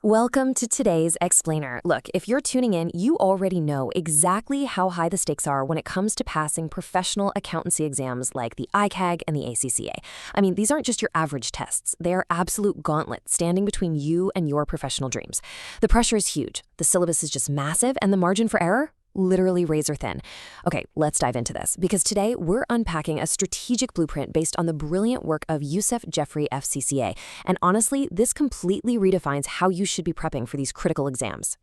Welcome to today's Explainer. Look, if you're tuning in, you already know exactly how high the stakes are when it comes to passing professional accountancy exams like the ICAG and the ACCA. I mean, these aren't just your average tests. They are absolute gauntlets standing between you and your professional dreams. The pressure is huge, the syllabus is just massive, and the margin for error? Literally razor thin. Okay, let's dive into this, because today we're unpacking a strategic blueprint based on the brilliant work of Youssef Jeffrey FCCA. And honestly, this completely redefines how you should be prepping for these critical exams.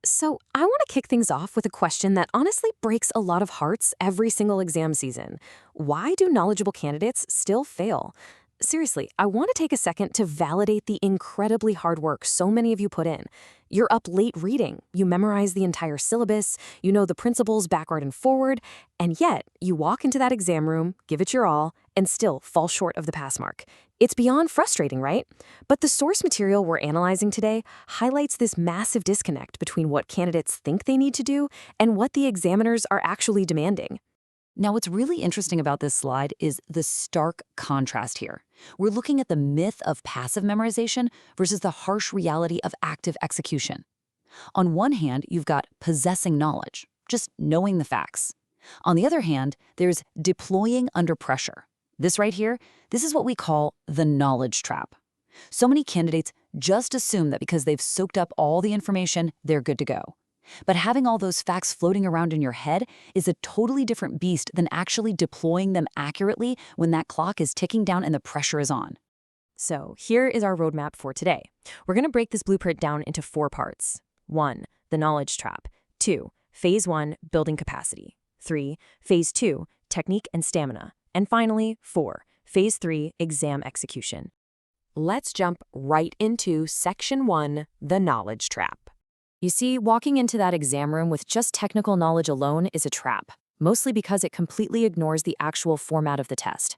So, I want to kick things off with a question that honestly breaks a lot of hearts every single exam season. Why do knowledgeable candidates still fail? Seriously, I want to take a second to validate the incredibly hard work so many of you put in. You're up late reading, you memorize the entire syllabus, you know the principles backward and forward, and yet you walk into that exam room, give it your all, and still fall short of the pass mark. It's beyond frustrating, right? But the source material we're analyzing today highlights this massive disconnect between what candidates think they need to do and what the examiners are actually demanding. Now, what's really interesting about this slide is the stark contrast here. We're looking at the myth of passive memorization versus the harsh reality of active execution. On one hand, you've got possessing knowledge, just knowing the facts. On the other hand, there's deploying under pressure. This right here, this is what we call the knowledge trap. So many candidates just assume that because they've soaked up all the information, they're good to go. But having all those facts floating around in your head is a totally different beast than actually deploying them accurately when that clock is ticking down and the pressure is on. So here is our roadmap for today. We're going to break this blueprint down into 4 parts. 1. The knowledge trap. 2. Phase 1, building capacity. 3. Phase 2, technique and stamina. And finally, 4. Phase 3, exam execution. Let's jump right into Section 1, the knowledge trap. You see, walking into that exam room with just technical knowledge alone is a trap, mostly because it completely ignores the actual format of the test.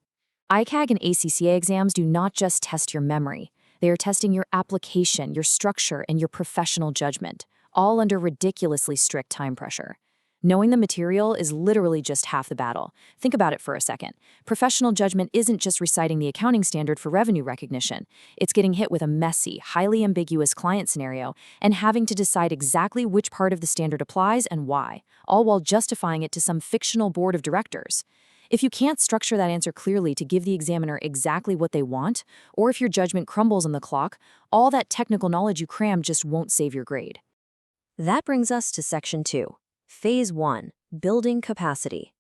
ICAG and ACCA exams do not just test your memory. They are testing your application, your structure, and your professional judgment, all under ridiculously strict time pressure. Knowing the material is literally just half the battle. Think about it for a second. Professional judgment isn't just reciting the accounting standard for revenue recognition. It's getting hit with a messy, highly ambiguous client scenario and having to decide exactly which part of the standard applies and why, all while justifying it to some fictional board of directors. If you can't structure that answer clearly to give the examiner exactly what they want, or if your judgment crumbles on the clock, all that technical knowledge you crammed just won't save your grade. That brings us to Section 2. Phase 1, building capacity.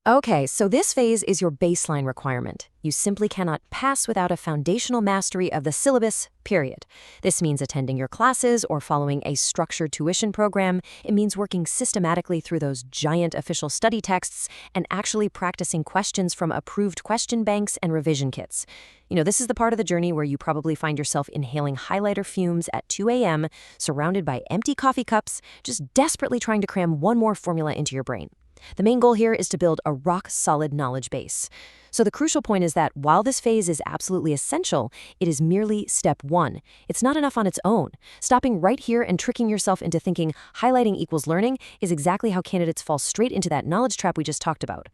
Okay, so this phase is your baseline requirement. You simply cannot pass without a foundational mastery of the syllabus, period. This means attending your classes or following a structured tuition program. It means working systematically through those giant official study texts and actually practicing questions from approved question banks and revision kits. You know, this is the part of the journey where you probably find yourself inhaling highlighter fumes at 2 a.m., surrounded by empty coffee cups, just desperately trying to cram one more formula into your brain. The main goal here is to build a rock-solid knowledge base. So the crucial point is that while this phase is absolutely essential, it is merely step 1. It's not enough on its own. Stopping right here and tricking yourself into thinking highlighting equals learning is exactly how candidates fall straight into that knowledge trap we just talked about.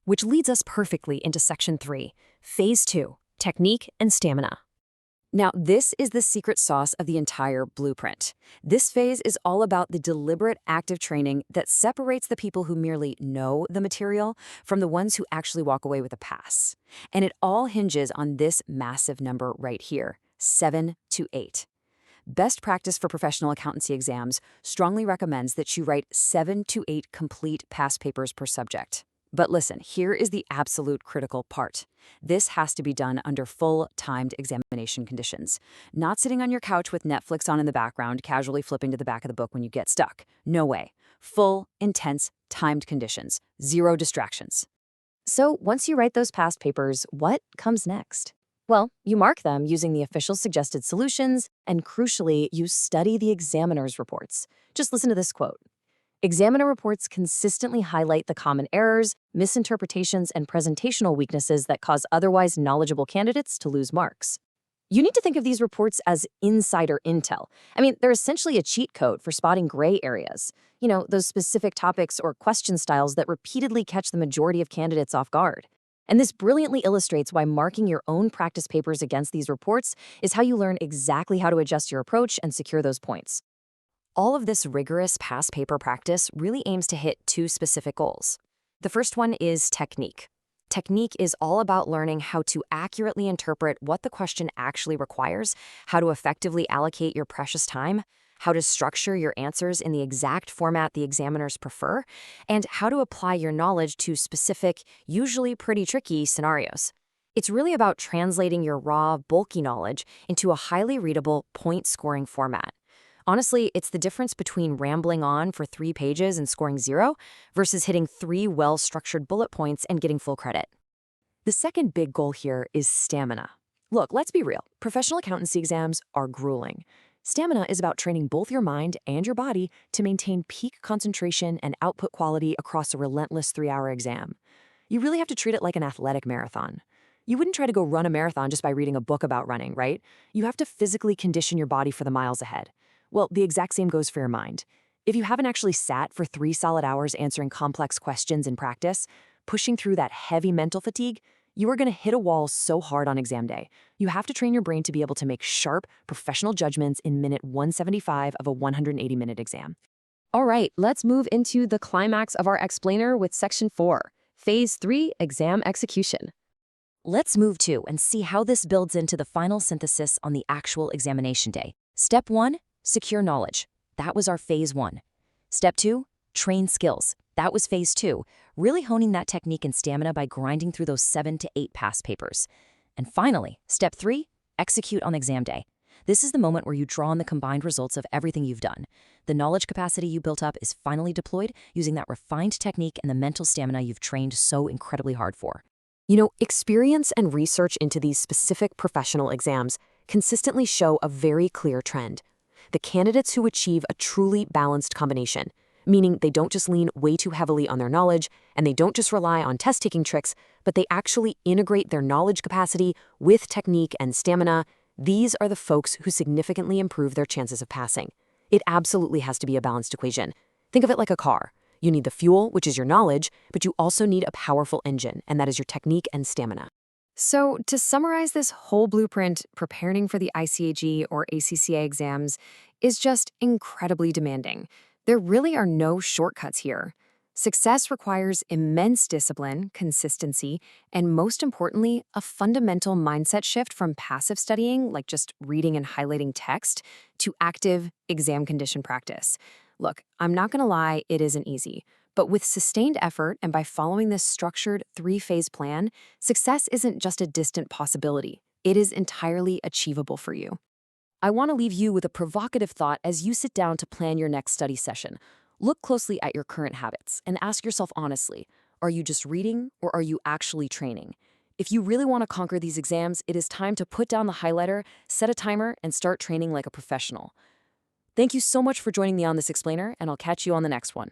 Which leads us perfectly into Section 3, Phase 2, technique and stamina. Now, this is the secret sauce of the entire blueprint. This phase is all about the deliberate active training that separates the people who merely know the material from the ones who actually walk away with a pass. And it all hinges on this massive number right here, 7 to 8. Best Practice for Professional Accountancy Exams strongly recommends that you write 7 to 8 complete past papers per subject. But listen, here is the absolute critical part. This has to be done under full timed examination conditions. Not sitting on your couch with Netflix on in the background, casually flipping to the back of the book when you get stuck. No way. Full, intense, timed conditions. Zero distractions. So once you write those past papers, what comes next? Well, you mark them using the official suggested solutions, and crucially, you study the examiner's reports. Just listen to this quote. Examiner reports consistently highlight the common errors, misinterpretations, and presentational weaknesses that cause otherwise knowledgeable candidates to lose marks. You need to think of these reports as insider intel. I mean, they're essentially a cheat code for spotting gray areas. You know, those specific topics or question styles that repeatedly catch the majority of candidates off guard. And this brilliantly illustrates why marking your own practice papers against these reports is how you learn exactly how to adjust your approach and secure those points. All of this rigorous past paper practice really aims to hit two specific goals. The first one is technique. Technique is all about learning how to accurately interpret what the question actually requires, how to effectively allocate your precious time, how to structure your answers in the exact format the examiners prefer, and how to apply your knowledge to specific, usually pretty tricky scenarios. It's really about translating your raw, bulky knowledge into a highly readable, point-scoring format. Honestly, it's the difference between rambling on for 3 pages and scoring 0 versus hitting 3 well-structured bullet points and getting full credit. The second big goal here is stamina. Look, let's be real. Professional accountancy exams are grueling. Stamina is about training both your mind and your body to maintain peak concentration and output quality across a relentless 3-hour exam. You really have to treat it like an athletic marathon. You wouldn't try to go run a marathon just by reading a book about running, right? You have to physically condition your body for the miles ahead. Well, the exact same goes for your mind. If you haven't actually sat for 3 solid hours answering complex questions in practice, pushing through that heavy mental fatigue, you are going to hit a wall so hard on exam day. You have to train your brain to be able to make sharp, professional judgments in minute 175 of a 180-minute exam. All right, let's move into the climax of our explainer with Section 4, Phase 3, Exam Execution. Let's move to and see how this builds into the final synthesis on the actual examination day. Step 1, secure knowledge. That was our Phase 1. Step 2, train skills. That was Phase 2, really honing that technique and stamina by grinding through those 7 to 8 past papers. And finally, Step 3, execute on exam day. This is the moment where you draw on the combined results of everything you've done. The knowledge capacity you built up is finally deployed using that refined technique and the mental stamina you've trained so incredibly hard for. You know, experience and research into these specific professional exams consistently show a very clear trend. The candidates who achieve a truly balanced combination, meaning they don't just lean way too heavily on their knowledge, and they don't just rely on test-taking tricks, but they actually integrate their knowledge capacity with technique and stamina, these are the folks who significantly improve their chances of passing. It absolutely has to be a balanced equation. Think of it like a car. You need the fuel, which is your knowledge, but you also need a powerful engine, and that is your technique and stamina. So, to summarize this whole blueprint, preparing for the ICAG or ACCA exams is just incredibly demanding. There really are no shortcuts here. Success requires immense discipline, consistency, and most importantly, a fundamental mindset shift from passive studying, like just reading and highlighting text, to active exam condition practice. Look, I'm not going to lie, it isn't easy. But with sustained effort and by following this structured 3-phase plan, success isn't just a distant possibility. It is entirely achievable for you. I want to leave you with a provocative thought as you sit down to plan your next study session. Look closely at your current habits and ask yourself honestly, are you just reading or are you actually training? If you really want to conquer these exams, it is time to put down the highlighter, set a timer, and start training like a professional. Thank you so much for joining me on this explainer, and I'll catch you on the next one.